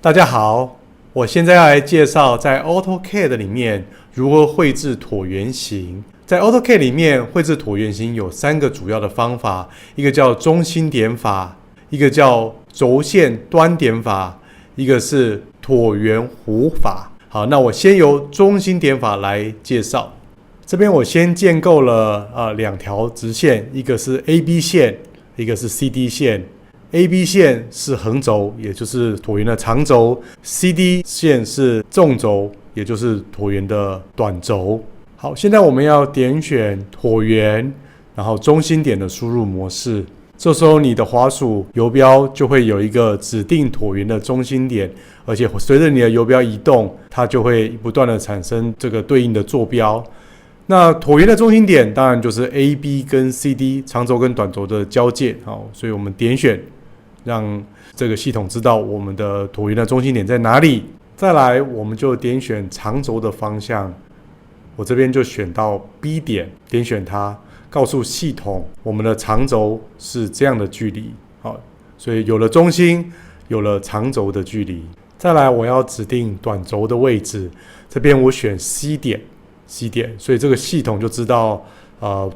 大家好，我现在要来介绍在 AutoCAD 里面如何绘制椭圆形。在 AutoCAD 里面绘制椭圆形有3个主要的方法，一个叫中心点法，一个叫轴线端点法，一个是椭圆弧法。好，那我先由中心点法来介绍。这边我先建构了2条直线，一个是 AB 线，一个是 CD 线。AB 线是横轴，也就是椭圆的长轴 ；CD 线是纵轴，也就是椭圆的短轴。好，现在我们要点选椭圆，然后中心点的输入模式。这时候你的滑鼠游标就会有一个指定椭圆的中心点，而且随着你的游标移动，它就会不断的产生这个对应的坐标。那椭圆的中心点当然就是 AB 跟 CD 长轴跟短轴的交界。好，所以我们点选，让这个系统知道我们的椭圆的中心点在哪里。再来，我们就点选长轴的方向，我这边就选到 B 点，点选它，告诉系统我们的长轴是这样的距离。好，所以有了中心，有了长轴的距离。再来，我要指定短轴的位置，这边我选 C 点，所以这个系统就知道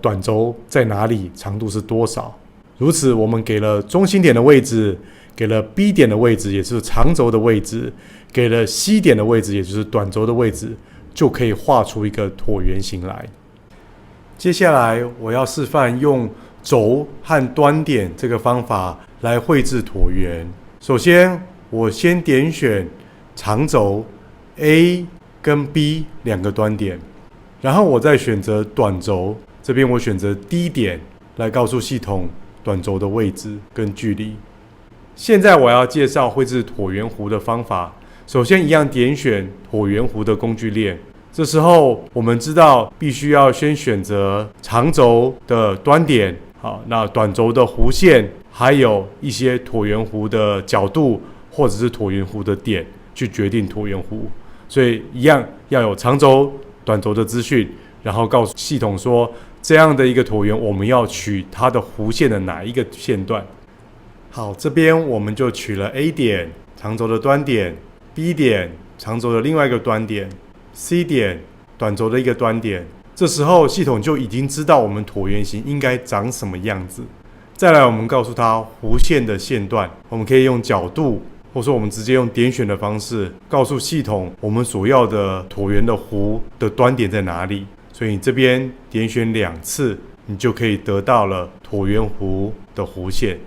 短轴在哪里，长度是多少。如此，我们给了中心点的位置，给了 B 点的位置，也就是长轴的位置，给了 C 点的位置，也就是短轴的位置，就可以画出一个椭圆形来。接下来，我要示范用轴和端点这个方法来绘制椭圆。首先，我先点选长轴 A 跟 B 2个端点，然后我再选择短轴，这边我选择 D 点来告诉系统短轴的位置跟距离。现在我要介绍绘制椭圆弧的方法。首先一样点选椭圆弧的工具链，这时候我们知道必须要先选择长轴的端点，好，那短轴的弧线，还有一些椭圆弧的角度或者是椭圆弧的点去决定椭圆弧。所以一样要有长轴、短轴的资讯，然后告诉系统说这样的一个椭圆我们要取它的弧线的哪一个线段。好，这边我们就取了 A 点长轴的端点， B 点长轴的另外一个端点， C 点短轴的一个端点。这时候系统就已经知道我们椭圆形应该长什么样子。再来，我们告诉它弧线的线段，我们可以用角度，或者说我们直接用点选的方式告诉系统我们所要的椭圆的弧的端点在哪里。所以你这边点选2次，你就可以得到了椭圆弧的弧线。